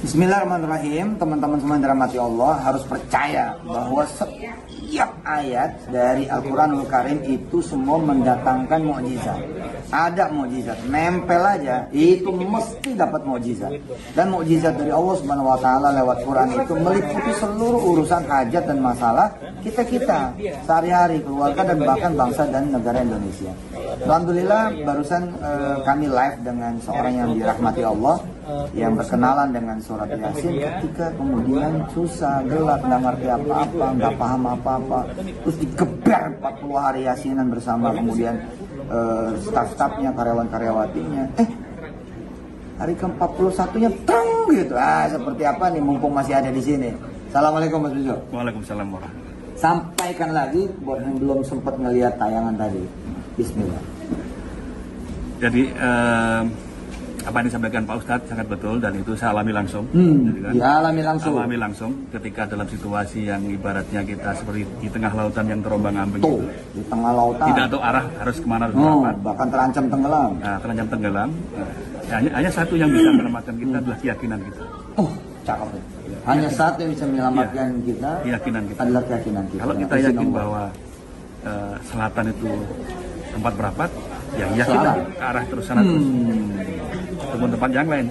Bismillahirrahmanirrahim. Teman-teman semua yang dirahmati Allah harus percaya bahwa setiap ayat dari Al-Quranul Karim itu semua mendatangkan mukjizat. Ada mukjizat, nempel aja itu mesti dapat mukjizat. Dan mukjizat dari Allah Subhanahu wa taala lewat Quran itu meliputi seluruh urusan hajat dan masalah kita sehari-hari, keluarga dan bahkan bangsa dan negara Indonesia. Alhamdulillah barusan kami live dengan seorang yang dirahmati Allah yang berkenalan dengan surat Yasin, ketika kemudian susah, gelap, nggak ngerti apa-apa, nggak paham apa-apa, terus digeber 40 hari Yasinan bersama kemudian staf-stafnya, karyawan-karyawatinya. Hari ke-41-nya gitu. Seperti apa nih mumpung masih ada di sini. Assalamualaikum Mas Bijo. Waalaikumsalam warahmatullahi. Sampaikan lagi buat yang belum sempat ngelihat tayangan tadi. Bismillah. Jadi apa yang disampaikan Pak Ustadz sangat betul dan itu saya alami langsung. Alami langsung. Alami langsung ketika dalam situasi yang ibaratnya kita seperti di tengah lautan yang terombang-ambing. Di tengah lautan. Tidak tahu arah harus kemana harus berapa. Bahkan terancam tenggelam. Nah, terancam tenggelam. Hanya satu yang bisa menyelamatkan kita adalah keyakinan kita. Cakep. Hanya satu yang bisa menyelamatkan kita. Keyakinan kita. Adalah keyakinan kita. Kalau kita yakin bahwa selatan itu tempat berapat, ya yakinlah ke arah terus sana terus. Ataupun tempat yang lain.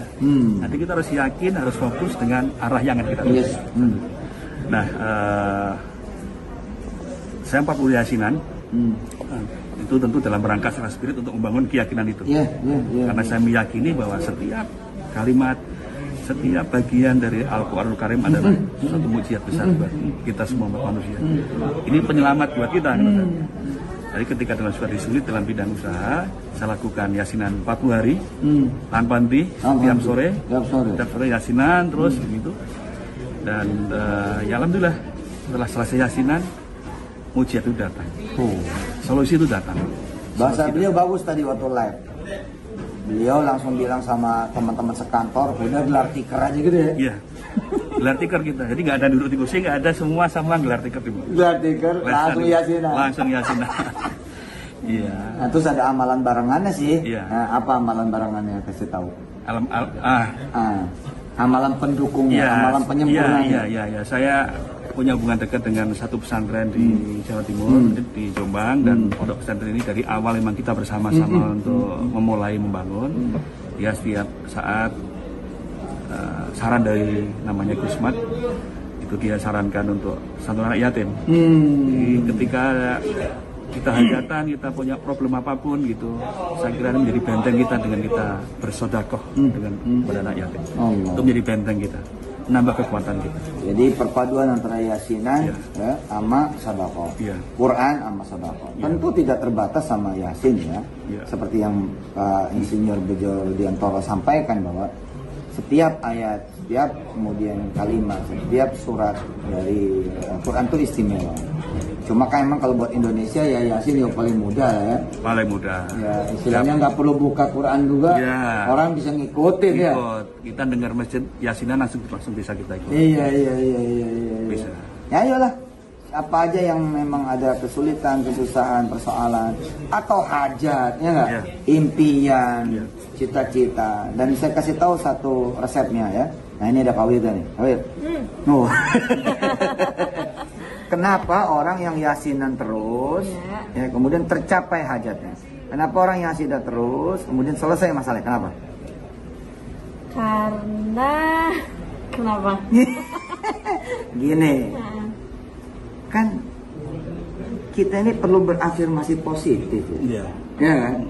Nanti kita harus yakin, harus fokus dengan arah yang akan kita tuju. Nah, saya 40 Yasinan. Itu tentu dalam rangka secara spirit untuk membangun keyakinan itu. Karena saya meyakini bahwa setiap kalimat, setiap bagian dari Al-Quranul Karim adalah satu mukjizat besar buat kita semua manusia. Ini penyelamat buat kita. Jadi ketika dalam situasi sulit dalam bidang usaha, saya lakukan Yasinan 40 hari, tanpa henti, tiap sore Yasinan terus gitu. Dan ya alhamdulillah setelah selesai Yasinan, mukjizat itu datang. Solusi itu datang. Bahasa beliau bagus tadi waktu live. Beliau langsung bilang sama teman-teman sekantor, udah gelar tikar aja gitu ya? Iya, gelar tikar kita. Jadi nggak ada duduk di kursi, nggak ada, semua gelar tikar. Gelar tikar, langsung Yasinan. Langsung Yasinan. Iya. Nah, terus ada amalan barengannya sih. Iya. Nah, apa amalan barengannya? Kasih tahu. Amalan pendukungnya, amalan penyempurnanya. Iya. Saya punya hubungan dekat dengan satu pesantren di Jawa Timur, di Jombang, dan pondok pesantren ini dari awal memang kita bersama-sama untuk memulai membangun. Ya setiap saat saran dari namanya Gusmat itu dia sarankan untuk santunan anak yatim. Jadi ketika kita hajatan, kita punya problem apapun gitu, saya kira ini menjadi benteng kita dengan kita bersodakoh dengan kepada anak yatim. Itu menjadi benteng kita, menambah kekuatan kita. Jadi perpaduan antara Yasinan sama Sadaqah, Quran sama Sadaqah. Tentu tidak terbatas sama Yasin ya. Seperti yang Pak Insinyur Bejo Rudiantoro sampaikan bahwa setiap ayat, setiap kemudian kalimat, setiap surat dari Quran itu istimewa. Cuma kan emang kalau buat Indonesia ya Yasin yang paling mudah ya. Paling mudah. Ya istilahnya nggak perlu buka Quran juga, orang bisa ngikutin ya. Kita dengar masjid Yasinan langsung bisa kita ikut. Iya. Bisa. Ya ayolah. Apa aja yang memang ada kesulitan, kesusahan, persoalan atau hajat, ya nggak? Impian, cita-cita. Dan saya kasih tahu satu resepnya ya. Nah ini ada Pak Wirda nih, Pak Wir. Kenapa orang yang Yasinan terus, ya kemudian tercapai hajatnya? Kenapa orang yang Yasinan terus, kemudian selesai masalahnya? Kenapa? Kenapa? Gini. Kan kita ini perlu berafirmasi positif ya kan?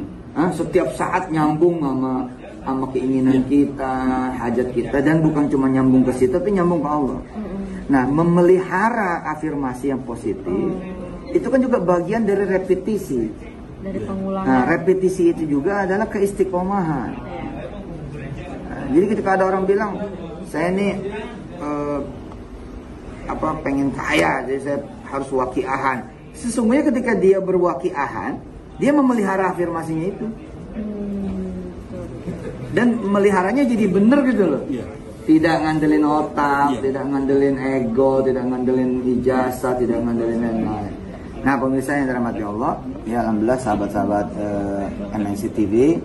Setiap saat nyambung sama keinginan kita, hajat kita, dan bukan cuma nyambung ke situ tapi nyambung ke Allah. Nah, memelihara afirmasi yang positif itu kan juga bagian dari repetisi, dari pengulangan. Nah, repetisi itu juga adalah keistiqomahan. Jadi ketika ada orang bilang saya ini pengen kaya, jadi saya harus wakiahan. Sesungguhnya ketika dia berwakiahan, dia memelihara afirmasinya itu. Dan meliharanya jadi bener gitu loh. Tidak ngandelin otak, tidak ngandelin ego, tidak ngandelin ijazah, tidak ngandelin lain-lain. Nah pemirsa yang dirahmati Allah, ya alhamdulillah sahabat-sahabat MNC TV,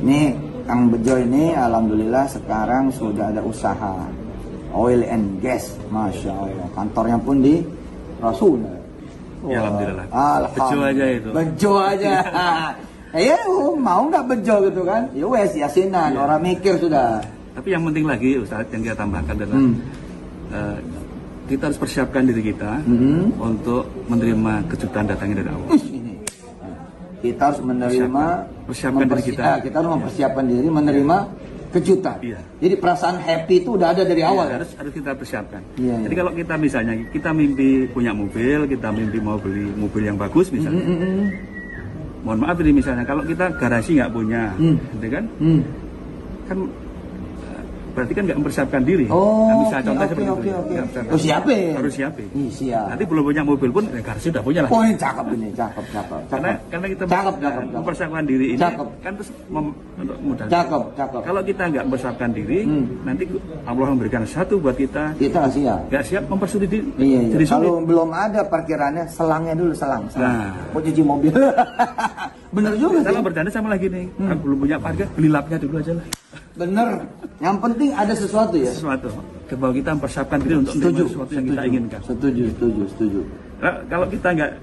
ini Kang Bejo ini alhamdulillah sekarang sudah ada usaha oil and gas, masya Allah. Kantornya pun di Rasul. Ya, alhamdulillah. Bejo aja itu. Bejo aja. Ya mau nggak bejo gitu kan? Ya wes yasinan, orang mikir sudah. Tapi yang penting lagi Ustaz yang kita tambahkan adalah kita harus persiapkan diri kita untuk menerima kejutan datangnya dari Allah. Kita harus menerima, persiapkan diri kita. Kita harus mempersiapkan diri menerima kejutan. Iya. Jadi perasaan happy itu udah ada dari awal. Harus kita persiapkan. Iya, jadi kalau kita misalnya kita mimpi punya mobil, kita mimpi mau beli mobil yang bagus misalnya. Mohon maaf ini misalnya kalau kita garasi nggak punya, gitu kan? Kan berarti kan nggak mempersiapkan diri. Oh, bisa contoh seperti itu. Harus siapin. Harus siapin. Siap. Nanti belum punya mobil pun garasi udah punya lah. Oh, ini cakep ini, cakep. Karena kita cakep. mempersiapkan diri ini cakep. kan terus untuk mudah. Cakep. Kalau kita nggak mempersiapkan diri, nanti Allah memberikan satu buat kita. Kita nggak siap. Nggak siap mempersulit diri. Iya. Kalau belum ada parkirannya, selangnya dulu selang. Nah, mau cuci mobil. Bener juga sih. Kalau bercanda sama lagi nih, belum punya parkir, beli lapnya dulu aja lah. Bener. Yang penting ada sesuatu ya. Sesuatu. Bahwa kita mempersiapkan diri untuk menerima sesuatu yang kita inginkan. Setuju. Nah, kalau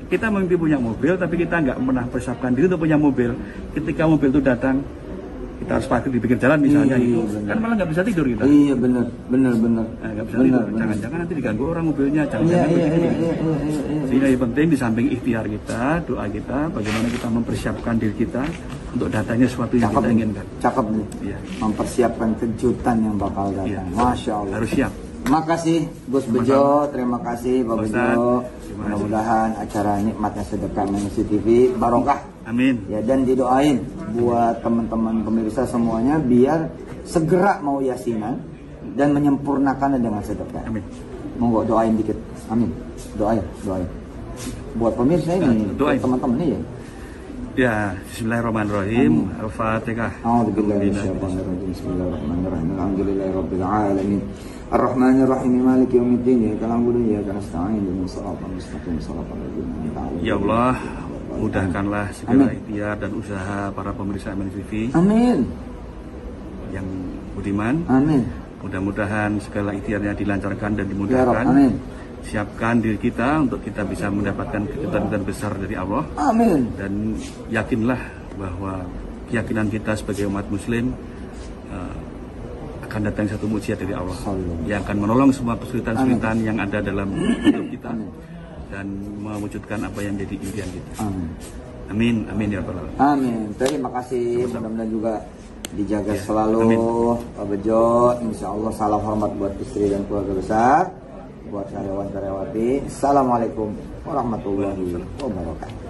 kita mimpi punya mobil, tapi kita nggak pernah persiapkan diri untuk punya mobil. Ketika mobil itu datang, kita harus parkir di pinggir jalan misalnya, itu kan malah nggak bisa tidur kita. Iya bener. Nggak bisa tidur. Jangan-jangan nanti diganggu orang mobilnya. Jangan-jangan Sehingga yang penting di samping ikhtiar kita, doa kita, bagaimana kita mempersiapkan diri kita untuk datangnya sesuatu yang kita inginkan. Cakep nih. Iya. Mempersiapkan kejutan yang bakal datang. Iya. Masya Allah. Harus siap. Terima kasih Gus Bejo, terima kasih Pak Bejo. Mudah-mudahan acara Nikmatnya Sedekah Manusia TV barokah. Amin. Ya, dan didoain buat teman-teman pemirsa semuanya biar segera mau yasinan dan menyempurnakannya dengan sedekah. Amin. Monggo doain dikit. Amin. Doain. Buat pemirsa ini, buat teman-teman ini ya. Ya, bismillahirrahmanirrahim. Al-Fatihah. Bismillahirrahmanirrahim. Alhamdulillahirabbil alamin. Ar-Rahmanir-Rahim. Maliki yaumiddin. Iyyaka na'budu wa iyyaka nasta'in. Ihdinas siratal mustaqim. Shiratal ladzina an'amta 'alaihim. Ya Allah, mudahkanlah segala ikhtiar dan usaha para pemirsa MNTV. Amin. Yang budiman. Amin. Mudah-mudahan segala ikhtiarnya dilancarkan dan dimudahkan. Ya Rabb, amin. Siapkan diri kita untuk kita bisa mendapatkan kejutan besar dari Allah. Amin. Dan yakinlah bahwa keyakinan kita sebagai umat Muslim akan datang satu mukjizat dari Allah yang akan menolong semua kesulitan-kesulitan yang ada dalam hidup kita dan mewujudkan apa yang jadi impian kita. Amin ya Rabbal Alamin. Amin. Terima kasih. Mudah-mudahan juga dijaga selalu Pak Bejo. Insya Allah salam hormat buat istri dan keluarga besar, buat karyawan-karyawati. Assalamualaikum warahmatullahi wabarakatuh.